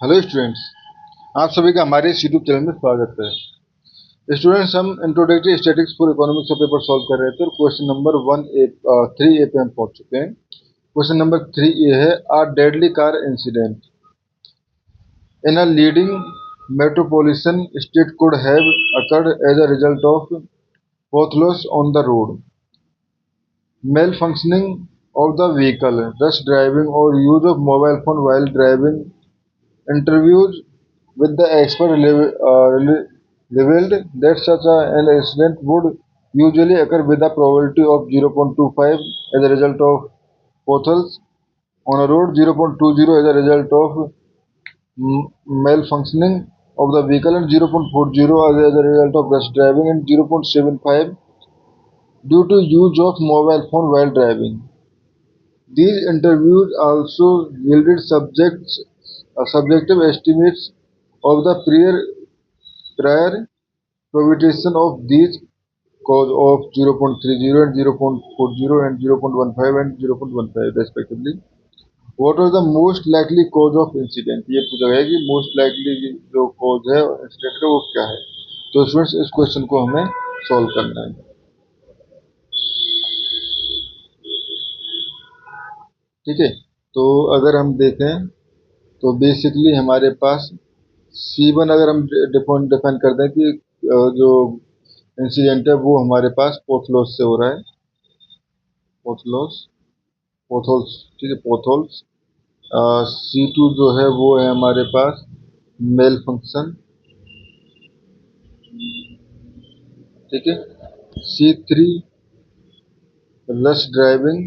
Hello students, आप सभी का हमारे इस यूट्यूब चैनल में स्वागत है। स्टूडेंट्स, हम इंट्रोडक्टरी स्टैटिस्टिक्स फॉर इकोनॉमिक्स का पेपर सॉल्व कर रहे थे और क्वेश्चन नंबर 3A पे हम पहुंच चुके हैं। क्वेश्चन नंबर 3A है a deadly car incident in a leading metropolitan state could have occurred as a result of both on the road, malfunctioning of the vehicle, rush driving, or use of mobile phone while driving. Interviews with the expert revealed that such an incident would usually occur with a probability of 0.25 as a result of potholes on a road, 0.20 as a result of malfunctioning of the vehicle, and 0.40 as a result of rush driving, and 0.75 due to use of mobile phone while driving. These interviews also yielded subjective estimates of the prior permutation of these cause of 0.30 and 0.40 and 0.15 and 0.15 respectively. What was the most likely cause of incident? ये पूछा गया कि most likely जो cause है incident का वो क्या है। तो स्टूडेंट्स इस क्वेश्चन को हमें सॉल्व करना है। ठीक है, तो अगर हम देखें तो बेसिकली हमारे पास C1 अगर हम डिफाइन कर दें कि जो इंसिडेंट है वो हमारे पास पोथलॉस से हो रहा है। पोथोल्स, ठीक है, पोथोल्स। C2 जो है वो है हमारे पास मेल फंक्शन, ठीक है। C3 rush driving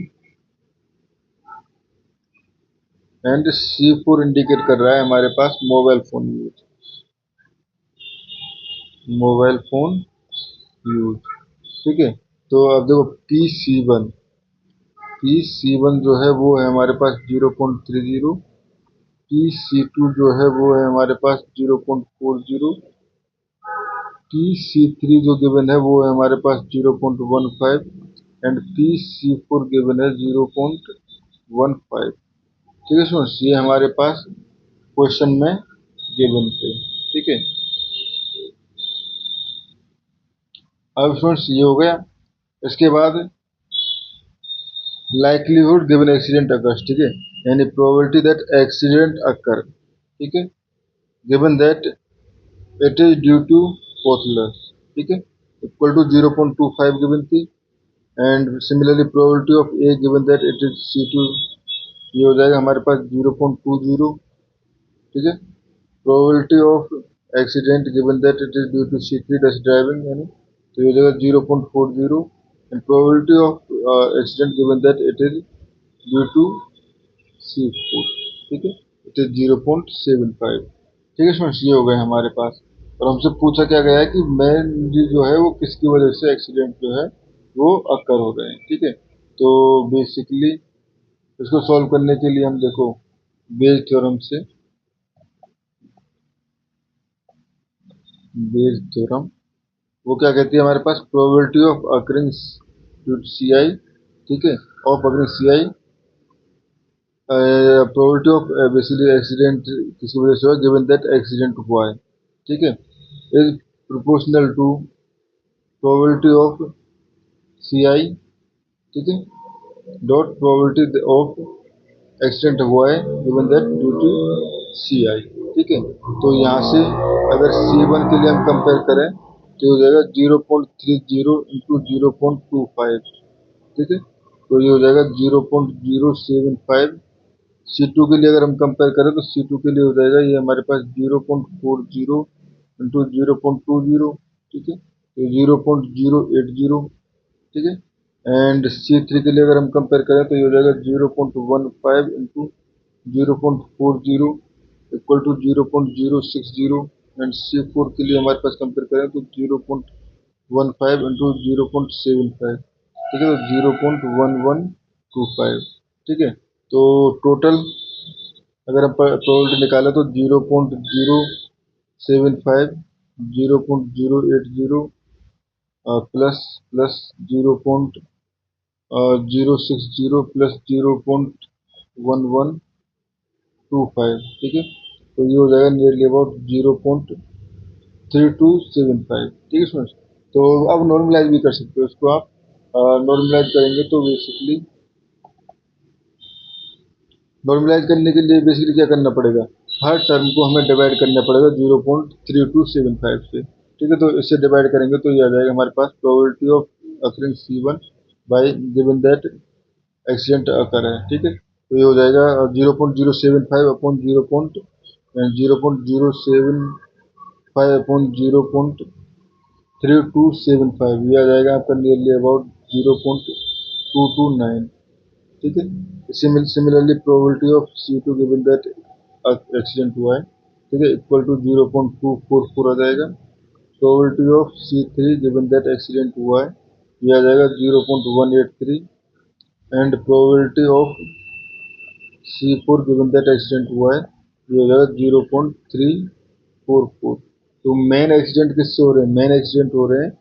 and C4 indicate कर रहा है हमारे पास मोबाइल फोन यूज, ठीक है। तो अब देखो P C1 जो है वो है हमारे पास 0.30, PC2 जो है वो है हमारे पास 0.40, PC3 जो गिवन है वो है हमारे पास 0.15 एंड PC4 गिवन है 0.15। ठीक है स्टूडेंट्स, ये हमारे पास क्वेश्चन में गिवन थे, ठीक है। अब स्टूडेंट्स ये हो गया। इसके बाद लाइक्लीहुड गिवन एक्सीडेंट अकर्स, ठीक है, यानी प्रोबेबिलिटी दैट एक्सीडेंट अकर, ठीक है, given that it is due to potholes, ठीक है, इक्वल टू 0.25 गिवन थी। And similarly probability of A given that it is C2, ये हो जाएगा हमारे पास 0.20, ठीक है। Probability of accident given that it is due to C3 dust driving, यानी तो ये हो जाएगा 0.40 and probability of accident given that it is due to C4, ठीक है, इट इज 0.75। ठीक है स्टूडेंट्स, ये हो गए हमारे पास। और हमसे पूछा क्या गया है कि मेन जो है वो किसकी वजह से एक्सीडेंट जो है वो अकर हो रहे हैं, ठीक है। तो बेसिकली इसको सॉल्व करने के लिए हम देखो बेज थ्योरम वो क्या कहती है हमारे पास, प्रोबेबिलिटी ऑफ अकरिंग CI, ठीक है, of occurring CI, probability of basically accident किसी वजह से हुआ गिवन दैट एक्सीडेंट हुआ है, ठीक है, is proportional to probability of CI, ठीक है, डॉट प्रोबेबिलिटी ऑफ एक्सीडेंट हुआ है given that due to CI, ठीक है। तो यहाँ से अगर C1 के लिए हम कंपेयर करें तो हो जाएगा 0.30 इंटू 0.25, ठीक है, तो ये हो जाएगा 0.075। C2 के लिए अगर हम कंपेयर करें तो C2 के लिए हो जाएगा ये हमारे पास 0.40 इंटू 0.20, ठीक है, तो 0.080, ठीक है। एंड C3 के लिए अगर हम कंपेयर करें तो ये हो जाएगा 0.15 into 0.40 equal to 0.060। And C4 के लिए हमारे पास कंपेयर करें तो 0.15 इंटू 0.75, ठीक है, तो 0.1125, ठीक है। तो टोटल अगर हम प्रोबेबिलिटी निकालें तो 0.075, 0.080 प्लस प्लस 0.060 प्लस 0.1125, ठीक है। तो ये हो जाएगा नियरली अबाउट 0.3275। ठीक है स्टूडेंट्स। तो अब नॉर्मलाइज भी कर सकते हो इसको आप। नॉर्मलाइज करेंगे तो बेसिकली नॉर्मलाइज करने के लिए बेसिकली क्या करना पड़ेगा, हर टर्म को हमें डिवाइड करना पड़ेगा 0.3275 से। ठीक है, तो इससे डिवाइड करेंगे तो ये आ जाएगा हमारे पास probability of occurring C1 by given that accident occur है। ठीक है, तो ये हो जाएगा 0.075 अपॉन 0.075 अपॉन 0.3275, ये आ जाएगा आपका नियरली अबाउट 0.229। ठीक है, similarly probability of C2 given that accident हुआ है, ठीक है, इक्वल टू 0.244 आ जाएगा। Probability of C3 given that accident हुआ है, ये आ जाएगा 0.183। And probability of C4 given that accident हुआ है, ये हो जाएगा 0.344। तो मेन एक्सीडेंट किससे हो रहे हैं, मेन एक्सीडेंट हो रहे हैं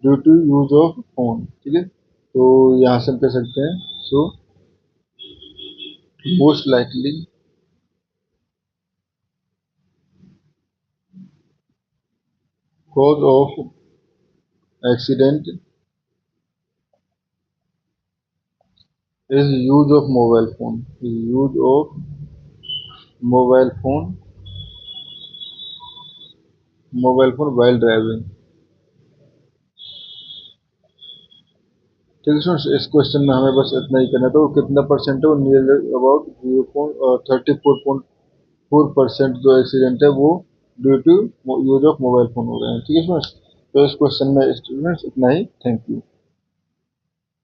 due to use of phone. ठीक है, तो यहाँ से हम कह सकते हैं so most likely cause of accident is use of mobile phone, is use of mobile phone, mobile phone while driving। ठीक है स्टूडेंट्स, इस क्वेश्चन में हमें बस इतना ही करना था। वो कितना परसेंट है, वो नियर अबाउट 0.34% जो एक्सीडेंट है वो due to use of mobile phone हो रहे हैं। ठीक है स्टूडेंट्स, तो इस क्वेश्चन में स्टूडेंट्स इतना ही। Thank you.